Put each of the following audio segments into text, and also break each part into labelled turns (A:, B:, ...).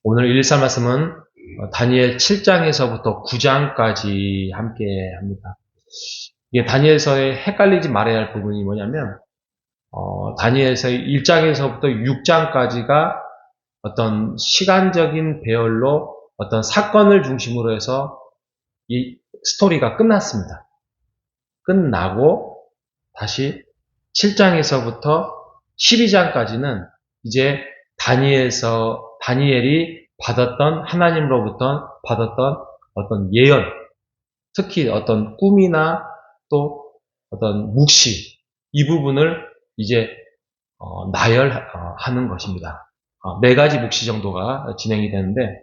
A: 오늘 읽을 말씀은 다니엘 7장에서부터 9장까지 함께 합니다. 이게 다니엘서에 헷갈리지 말아야 할 부분이 뭐냐면, 다니엘서의 1장에서부터 6장까지가 어떤 시간적인 배열로 어떤 사건을 중심으로 해서 이 스토리가 끝났습니다. 끝나고 다시 7장에서부터 12장까지는 이제 다니엘이 하나님으로부터 받았던 어떤 예언, 특히 어떤 꿈이나 또 어떤 묵시, 이 부분을 이제 나열하는 것입니다. 4가지 묵시 정도가 진행이 되는데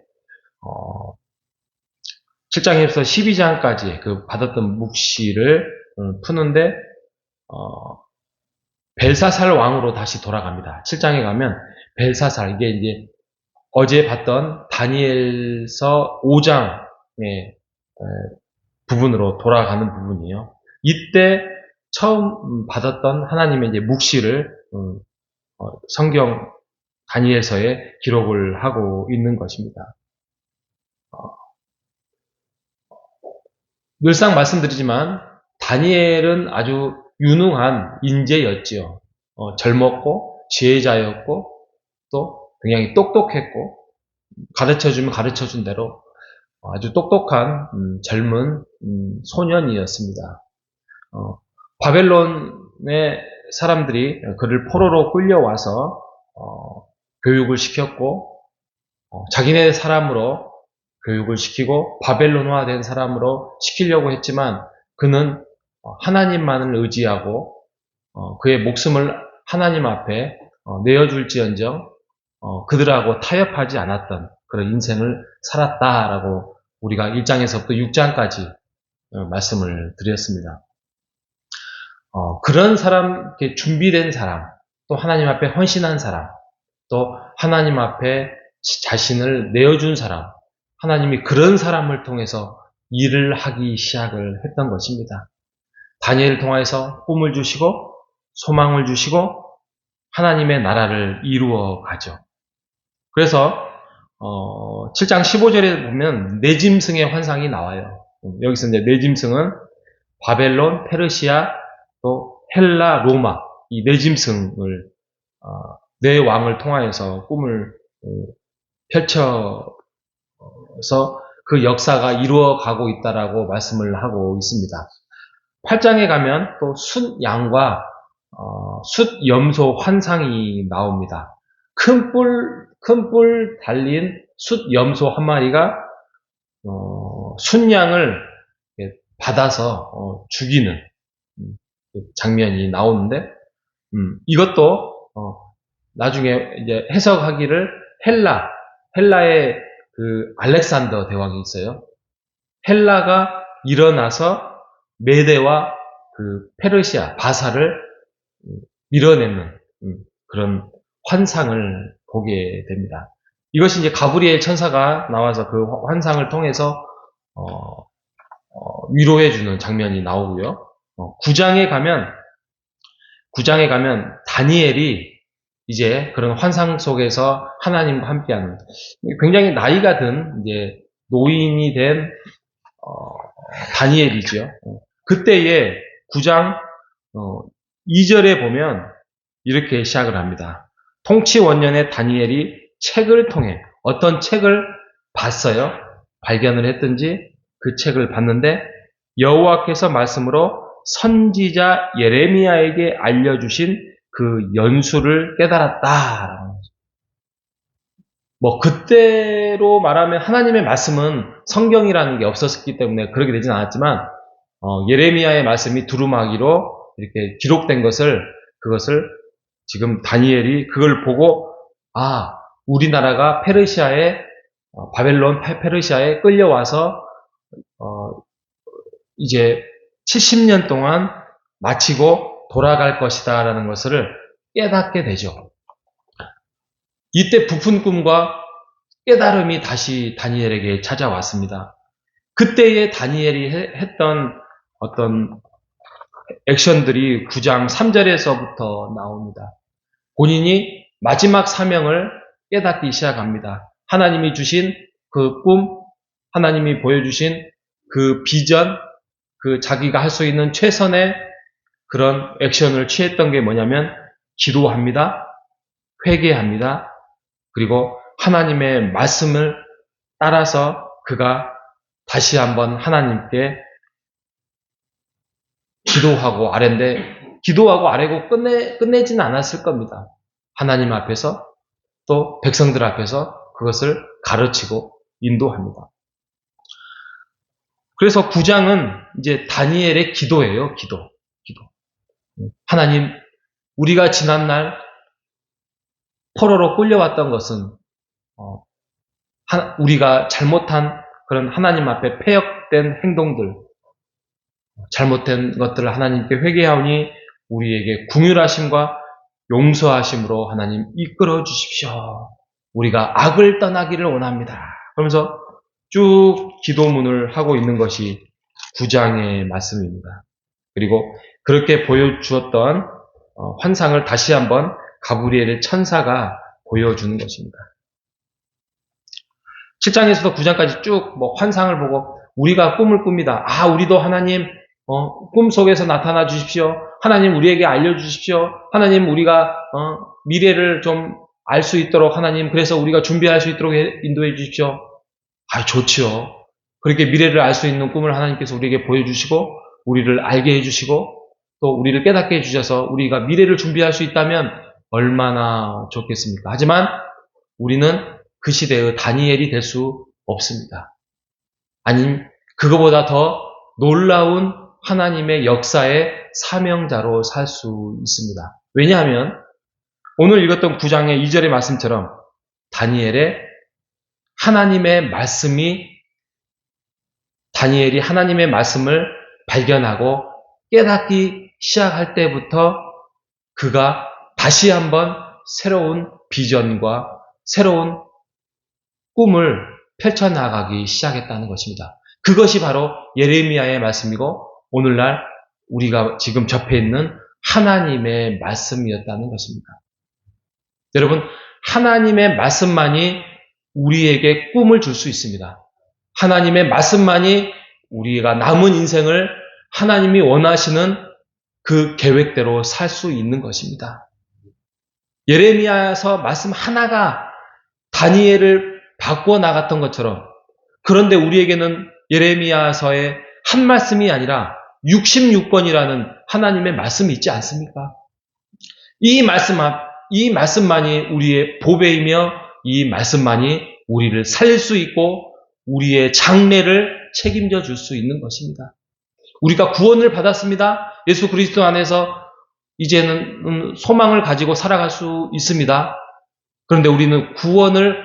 A: 7장에서 12장까지 그 받았던 묵시를 푸는데 벨사살 왕으로 다시 돌아갑니다. 7장에 가면 벨사살, 이게 이제 어제 봤던 다니엘서 5장의 부분으로 돌아가는 부분이에요. 이때 처음 받았던 하나님의 이제 묵시를 성경 다니엘서에 기록을 하고 있는 것입니다. 늘상 말씀드리지만 다니엘은 아주 유능한 인재였지요. 젊었고 지혜자였고 또 굉장히 똑똑했고 가르쳐주면 가르쳐준 대로 아주 똑똑한 젊은 소년이었습니다. 바벨론의 사람들이 그를 포로로 끌려와서 교육을 시켰고 자기네 사람으로 교육을 시키고 바벨론화된 사람으로 시키려고 했지만 그는 하나님만을 의지하고 그의 목숨을 하나님 앞에 내어줄지언정 그들하고 타협하지 않았던 그런 인생을 살았다라고 우리가 1장에서부터 6장까지 말씀을 드렸습니다. 그런 사람, 준비된 사람, 또 하나님 앞에 헌신한 사람, 또 하나님 앞에 자신을 내어준 사람, 하나님이 그런 사람을 통해서 일을 하기 시작을 했던 것입니다. 다니엘을 통해서 꿈을 주시고 소망을 주시고 하나님의 나라를 이루어 가죠. 그래서 7장 15절에 보면 내짐승의 환상이 나와요. 여기서 이제 내짐승은 바벨론, 페르시아, 또 헬라, 로마, 이 내짐승을 네 왕을 통하여서 꿈을 펼쳐서 그 역사가 이루어가고 있다라고 말씀을 하고 있습니다. 8장에 가면 또 숫양과 숫염소 환상이 나옵니다. 큰 뿔 달린 숫염소 한 마리가 숫양을 받아서 죽이는 장면이 나오는데 이것도 나중에 이제 해석하기를 헬라의 그 알렉산더 대왕이 있어요. 헬라가 일어나서 메대와 그 페르시아 바사를 밀어내는 그런 환상을 보게 됩니다. 이것이 이제 가브리엘 천사가 나와서 그 환상을 통해서 위로해주는 장면이 나오고요. 9장에 가면 다니엘이 이제 그런 환상 속에서 하나님과 함께하는 굉장히 나이가 든 이제 노인이 된 다니엘이죠. 그때의 9장 2절에 보면 이렇게 시작을 합니다. 통치 원년에 다니엘이 책을 통해 어떤 책을 봤어요. 발견을 했든지 그 책을 봤는데 여호와께서 말씀으로 선지자 예레미야에게 알려주신 그 연수를 깨달았다. 그때로 말하면 하나님의 말씀은 성경이라는 게 없었기 때문에 그렇게 되진 않았지만 예레미야의 말씀이 두루마기로 이렇게 기록된 그것을 지금 다니엘이 그걸 보고 우리나라가 바벨론 페르시아에 끌려와서 이제 70년 동안 마치고 돌아갈 것이다 라는 것을 깨닫게 되죠. 이때 부푼 꿈과 깨달음이 다시 다니엘에게 찾아왔습니다. 그때의 다니엘이 했던 어떤 액션들이 9장 3절에서부터 나옵니다. 본인이 마지막 사명을 깨닫기 시작합니다. 하나님이 주신 그 꿈, 하나님이 보여주신 그 비전, 그 자기가 할 수 있는 최선의 그런 액션을 취했던 게 뭐냐면 기도합니다. 회개합니다. 그리고 하나님의 말씀을 따라서 그가 다시 한번 하나님께 기도하고 아뢰인데 기도하고 아뢰고 끝내지는 않았을 겁니다. 하나님 앞에서 또 백성들 앞에서 그것을 가르치고 인도합니다. 그래서 9장은 이제 다니엘의 기도예요. 기도. 하나님, 우리가 지난날 포로로 끌려왔던 것은 우리가 잘못한 그런 하나님 앞에 패역된 행동들, 잘못된 것들을 하나님께 회개하오니 우리에게 긍휼하심과 용서하심으로 하나님 이끌어 주십시오. 우리가 악을 떠나기를 원합니다. 그러면서 쭉 기도문을 하고 있는 것이 9장의 말씀입니다. 그리고 그렇게 보여주었던 환상을 다시 한번 가브리엘의 천사가 보여주는 것입니다. 7장에서도 9장까지 쭉 환상을 보고 우리가 꿈을 꿉니다. 우리도 하나님 꿈 속에서 나타나 주십시오. 하나님 우리에게 알려주십시오. 하나님 우리가 미래를 좀 알 수 있도록 하나님 그래서 우리가 준비할 수 있도록 인도해 주십시오. 좋지요. 그렇게 미래를 알 수 있는 꿈을 하나님께서 우리에게 보여주시고 우리를 알게 해주시고 또 우리를 깨닫게 해주셔서 우리가 미래를 준비할 수 있다면 얼마나 좋겠습니까? 하지만 우리는 그 시대의 다니엘이 될 수 없습니다. 아님 그거보다 더 놀라운 하나님의 역사의 사명자로 살 수 있습니다. 왜냐하면 오늘 읽었던 9장의 2절의 말씀처럼 다니엘이 하나님의 말씀을 발견하고 깨닫기 시작할 때부터 그가 다시 한번 새로운 비전과 새로운 꿈을 펼쳐나가기 시작했다는 것입니다. 그것이 바로 예레미야의 말씀이고 오늘날 우리가 지금 접해 있는 하나님의 말씀이었다는 것입니다. 여러분, 하나님의 말씀만이 우리에게 꿈을 줄 수 있습니다. 하나님의 말씀만이 우리가 남은 인생을 하나님이 원하시는 그 계획대로 살 수 있는 것입니다. 예레미야서 말씀 하나가 다니엘을 바꾸어 나갔던 것처럼 그런데 우리에게는 예레미야서의 한 말씀이 아니라 66권이라는 하나님의 말씀이 있지 않습니까? 이 말씀만이 우리의 보배이며 이 말씀만이 우리를 살릴 수 있고 우리의 장래를 책임져 줄 수 있는 것입니다. 우리가 구원을 받았습니다. 예수 그리스도 안에서 이제는 소망을 가지고 살아갈 수 있습니다. 그런데 우리는 구원을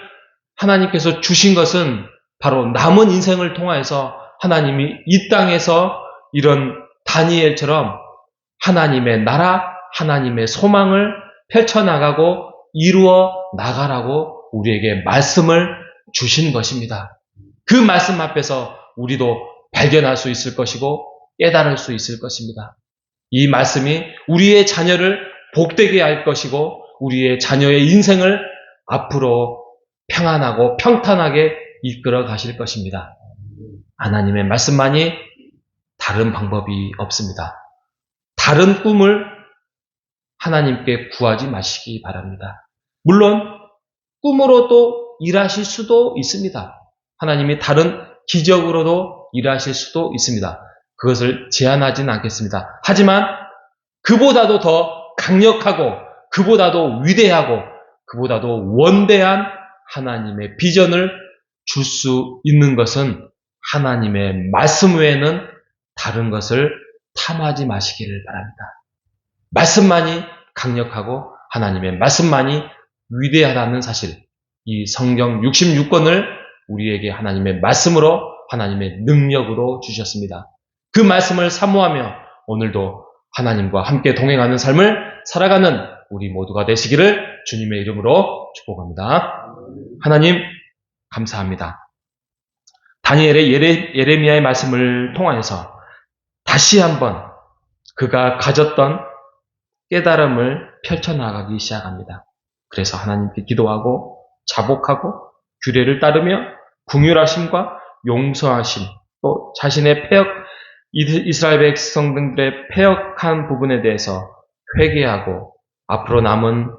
A: 하나님께서 주신 것은 바로 남은 인생을 통해서 하나님이 이 땅에서 이런 다니엘처럼 하나님의 나라, 하나님의 소망을 펼쳐나가고 이루어 나가라고 우리에게 말씀을 주신 것입니다. 그 말씀 앞에서 우리도 발견할 수 있을 것이고 깨달을 수 있을 것입니다. 이 말씀이 우리의 자녀를 복되게 할 것이고 우리의 자녀의 인생을 앞으로 평안하고 평탄하게 이끌어 가실 것입니다. 하나님의 말씀만이 다른 방법이 없습니다. 다른 꿈을 하나님께 구하지 마시기 바랍니다. 물론 꿈으로도 일하실 수도 있습니다. 하나님이 다른 기적으로도 일하실 수도 있습니다. 그것을 제한하지는 않겠습니다. 하지만 그보다도 더 강력하고 그보다도 위대하고 그보다도 원대한 하나님의 비전을 줄 수 있는 것은 하나님의 말씀 외에는 다른 것을 탐하지 마시기를 바랍니다. 말씀만이 강력하고 하나님의 말씀만이 위대하다는 사실, 이 성경 66권을 우리에게 하나님의 말씀으로 하나님의 능력으로 주셨습니다. 그 말씀을 사모하며 오늘도 하나님과 함께 동행하는 삶을 살아가는 우리 모두가 되시기를 주님의 이름으로 축복합니다. 하나님 감사합니다. 다니엘의 예레미야의 말씀을 통하여서 다시 한번 그가 가졌던 깨달음을 펼쳐나가기 시작합니다. 그래서 하나님께 기도하고 자복하고 규례를 따르며 긍휼하심과 용서하심, 또 자신의 이스라엘 백성들의 패역한 부분에 대해서 회개하고 앞으로 남은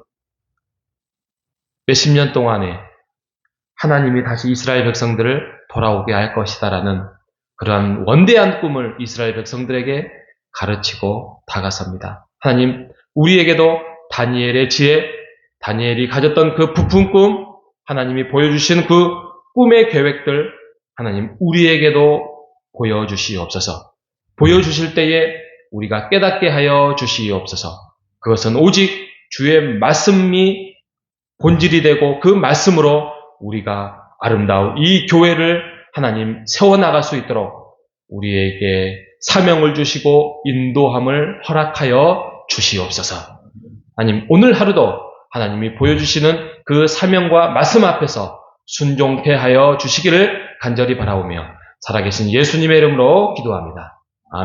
A: 몇십 년 동안에 하나님이 다시 이스라엘 백성들을 돌아오게 할 것이다라는 그러한 원대한 꿈을 이스라엘 백성들에게 가르치고 다가섭니다. 하나님, 우리에게도 다니엘의 지혜, 다니엘이 가졌던 그 부푼 꿈, 하나님이 보여주신 그 꿈의 계획들, 하나님 우리에게도 보여주시옵소서. 보여주실 때에 우리가 깨닫게 하여 주시옵소서. 그것은 오직 주의 말씀이 본질이 되고 그 말씀으로 우리가 아름다운 이 교회를 하나님 세워나갈 수 있도록 우리에게 사명을 주시고 인도함을 허락하여 주시옵소서. 하나님, 오늘 하루도 하나님이 보여주시는 그 사명과 말씀 앞에서 순종케 하여 주시기를 간절히 바라오며 살아계신 예수님의 이름으로 기도합니다.